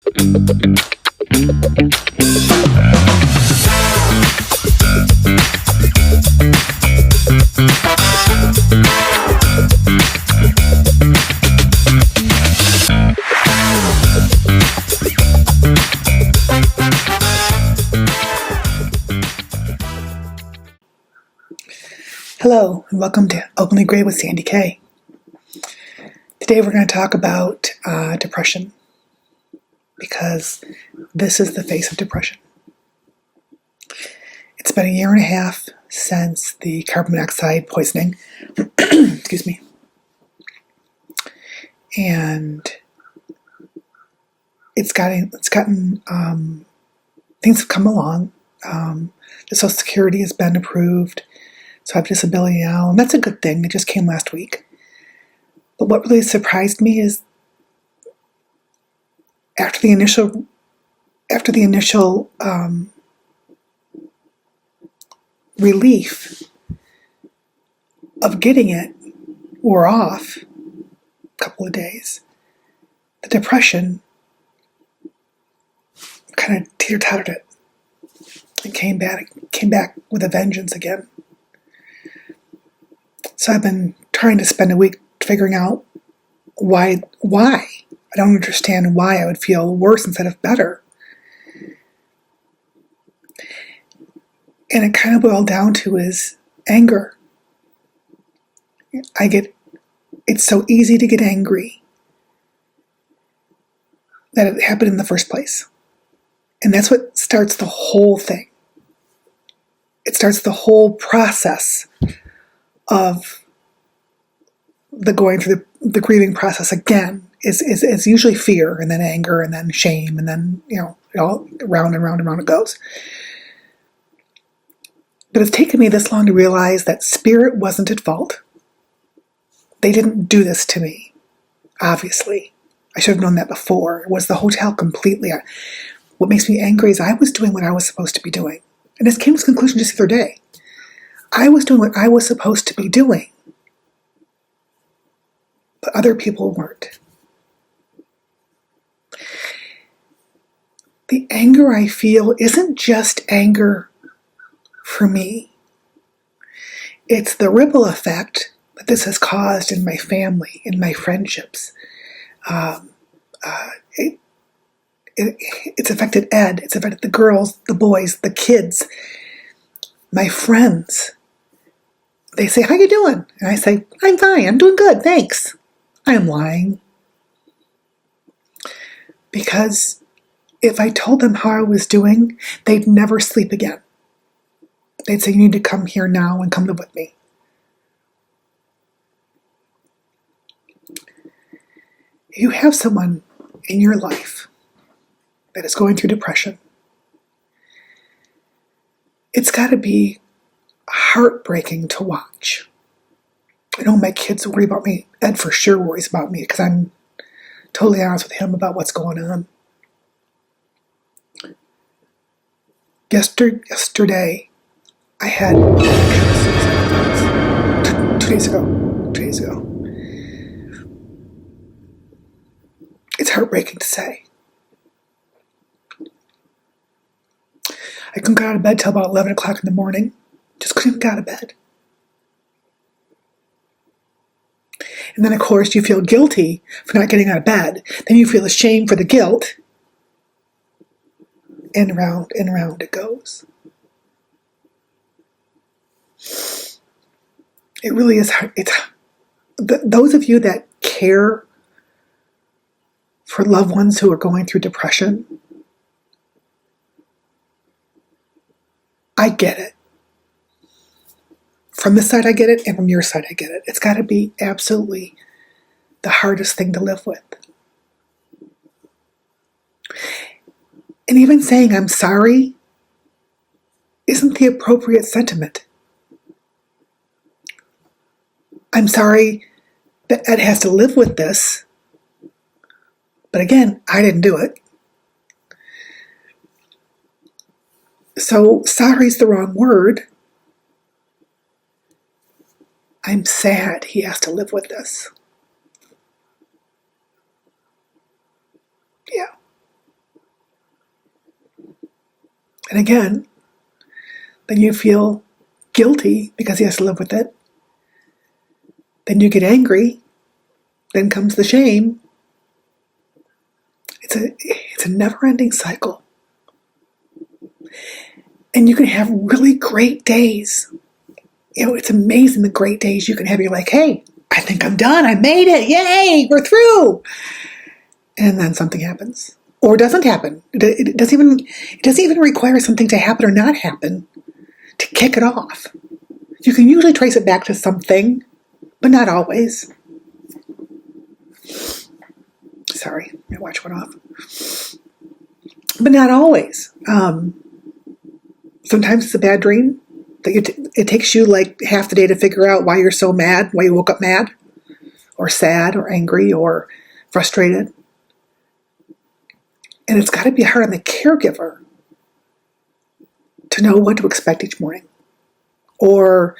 Hello, and welcome to Openly Grey with Sandy Kay. Today we're going to talk about depression, because this is the face of depression. It's been a year and a half since the carbon monoxide poisoning. Excuse me. And it's gotten things have come along. The Social Security has been approved. So I have disability now, and that's a good thing. It just came last week. But what really surprised me is after the initial relief of getting it wore off a couple of days, the depression kind of teeter-tottered it and came back with a vengeance again. So I've been trying to spend a week figuring out why. I don't understand why I would feel worse instead of better. And it kind of boiled down to is anger. It's so easy to get angry that it happened in the first place. And that's what starts the whole thing. It starts the whole process of the going through the grieving process again is usually fear, and then anger, and then shame, and then, it all round and round and round it goes. But it's taken me this long to realize that spirit wasn't at fault. They didn't do this to me, obviously. I should have known that before. It was the hotel completely. What makes me angry is I was doing what I was supposed to be doing. And this came to this conclusion just the other day. I was doing what I was supposed to be doing, but other people weren't. The anger I feel isn't just anger for me. It's the ripple effect that this has caused in my family, in my friendships. It's affected Ed. It's affected the girls, the boys, the kids, my friends. They say, "How you doing?" And I say, "I'm fine. I'm doing good. Thanks." I'm lying. Because if I told them how I was doing, they'd never sleep again. They'd say, "You need to come here now and come live with me." If you have someone in your life that is going through depression, it's got to be heartbreaking to watch. I know my kids worry about me. Ed for sure worries about me because I'm totally honest with him about what's going on. Yesterday, I had 2 days ago. It's heartbreaking to say. I couldn't get out of bed till about 11 o'clock in the morning. Just couldn't get out of bed. And then, of course, you feel guilty for not getting out of bed. Then you feel ashamed for the guilt. And round it goes. It really is hard. Those of you that care for loved ones who are going through depression, I get it. From this side, I get it, and from your side, I get it. It's got to be absolutely the hardest thing to live with. And even saying I'm sorry isn't the appropriate sentiment. I'm sorry that Ed has to live with this, but again, I didn't do it. So sorry's the wrong word. I'm sad he has to live with this. Yeah. And again, then you feel guilty because he has to live with it. Then you get angry. Then comes the shame. It's a never-ending cycle. And you can have really great days. It's amazing the great days you can have. You're like, hey, I think I'm done. I made it. Yay, we're through. And then something happens. Or doesn't happen. It doesn't even require something to happen or not happen to kick it off. You can usually trace it back to something, but not always. Sorry, my watch went off. But not always. Sometimes it's a bad dream. It takes you like half the day to figure out why you're so mad, why you woke up mad, or sad, or angry, or frustrated. And it's got to be hard on the caregiver to know what to expect each morning, or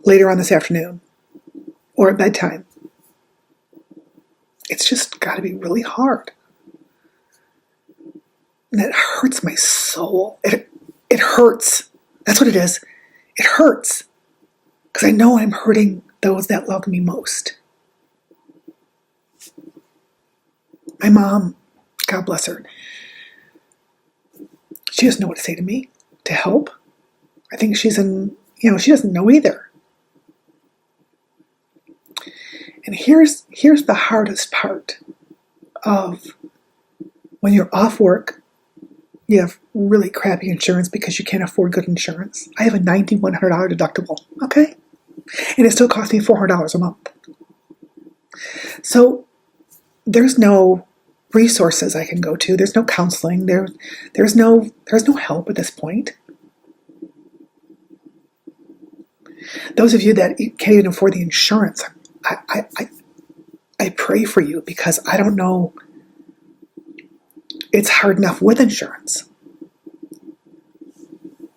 later on this afternoon, or at bedtime. It's just got to be really hard. And it hurts my soul. It hurts. That's what it is. It hurts. Because I know I'm hurting those that love me most. My mom, God bless her, she doesn't know what to say to me to help. I think she doesn't know either. And here's the hardest part of when you're off work, you have really crappy insurance because you can't afford good insurance. I have a $9,100 deductible, okay? And it still costs me $400 a month. So there's no resources I can go to. There's no counseling. There's no help at this point. Those of you that can't even afford the insurance, I pray for you, because I don't know. It's hard enough with insurance,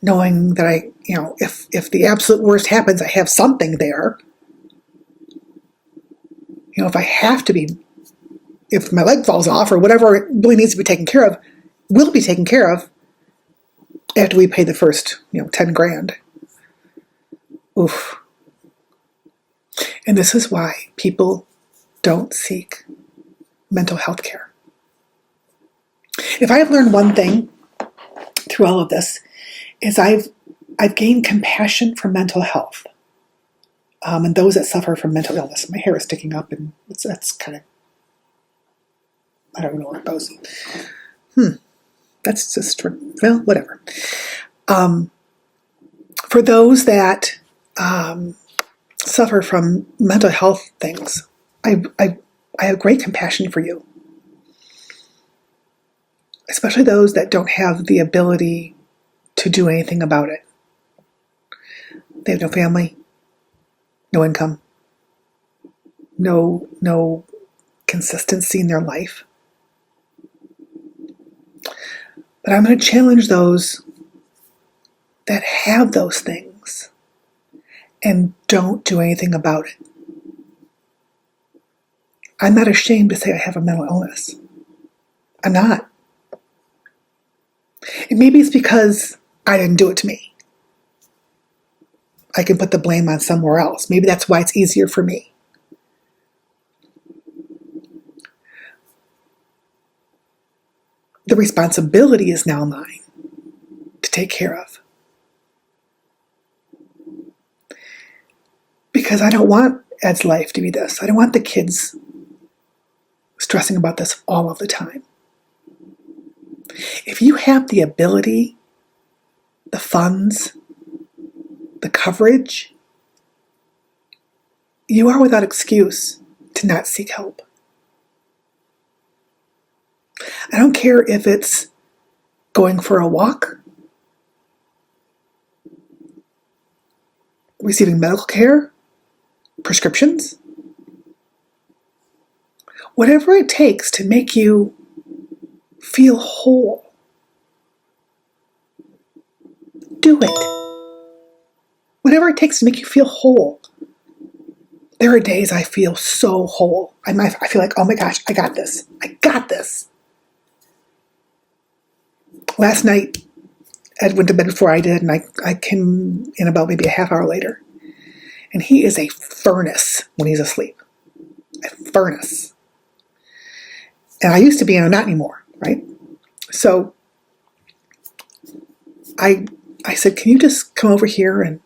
knowing that if the absolute worst happens, I have something there. If I have to be, if my leg falls off or whatever really needs to be taken care of, will be taken care of after we pay the first, 10 grand. Oof. And this is why people don't seek mental health care. If I have learned one thing through all of this, is I've gained compassion for mental health, and those that suffer from mental illness. My hair is sticking up, and that's kind of, I don't know where it goes. That's just, well, whatever. For those that suffer from mental health things, I have great compassion for you. Especially those that don't have the ability to do anything about it. They have no family, no income, no consistency in their life. But I'm going to challenge those that have those things and don't do anything about it. I'm not ashamed to say I have a mental illness. I'm not. And maybe it's because I didn't do it to me. I can put the blame on somewhere else. Maybe that's why it's easier for me. The responsibility is now mine to take care of. Because I don't want Ed's life to be this. I don't want the kids stressing about this all of the time. If you have the ability, the funds, the coverage, you are without excuse to not seek help. I don't care if it's going for a walk, receiving medical care, prescriptions, whatever it takes to make you feel whole. Do it. Whatever it takes to make you feel whole. There are days I feel so whole. I feel like, oh my gosh, I got this. I got this. Last night, Ed went to bed before I did, and I came in about maybe a half hour later. And he is a furnace when he's asleep. A furnace. And I used to be, and I'm not anymore, right? So I said, can you just come over here and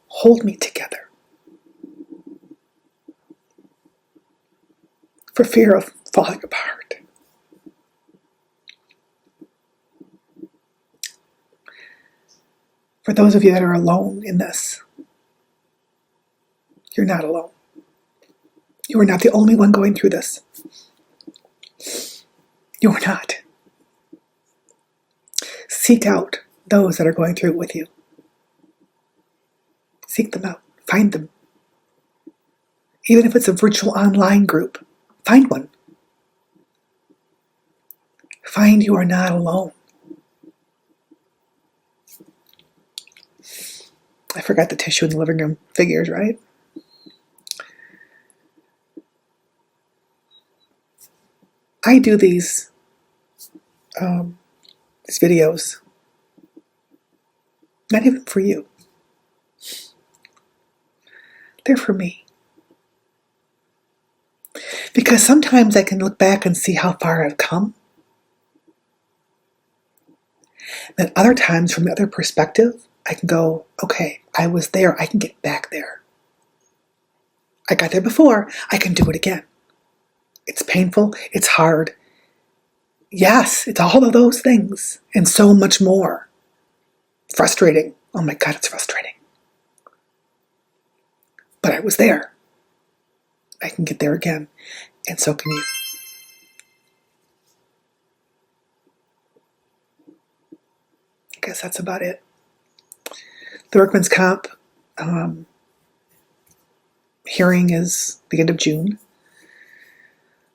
hold me together? For fear of falling apart. For those of you that are alone in this, you're not alone. You are not the only one going through this. You are not. Seek out those that are going through it with you. Seek them out. Find them. Even if it's a virtual online group, find one. Find you are not alone. I forgot the tissue in the living room. Figures, right? I do these videos, not even for you. They're for me. Because sometimes I can look back and see how far I've come. Then other times, from the other perspective, I can go, okay, I was there, I can get back there. I got there before, I can do it again. It's painful, it's hard. Yes, it's all of those things, and so much more. Frustrating. Oh my God, it's frustrating. But I was there. I can get there again, and so can you. I guess that's about it. The workman's comp hearing is the end of June.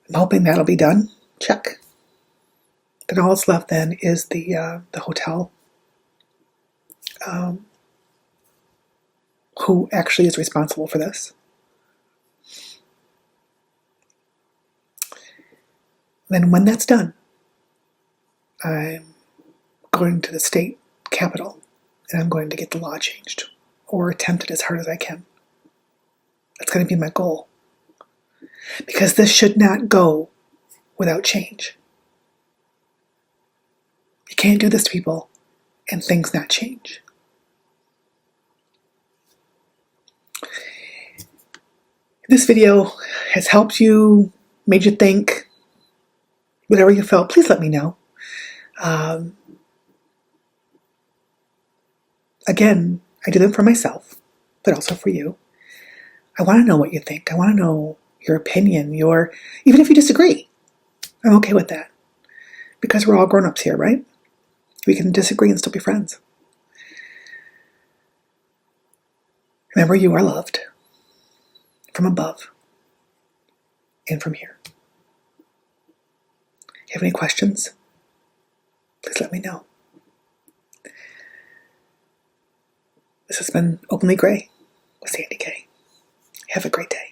I'm hoping that'll be done. Check. Then all that's left then is the hotel. Who actually is responsible for this? Then when that's done, I'm going to the state capitol and I'm going to get the law changed or attempt it as hard as I can. That's going to be my goal. Because this should not go without change. You can't do this to people and things not change. If this video has helped you, made you think, whatever you felt, please let me know. Again, I do them for myself, but also for you. I want to know what you think. I want to know your opinion, even if you disagree. I'm okay with that. Because we're all grown-ups here, right? We can disagree and still be friends. Remember, you are loved from above and from here. If you have any questions, please let me know. This has been Openly Gray with Sandy Kay. Have a great day.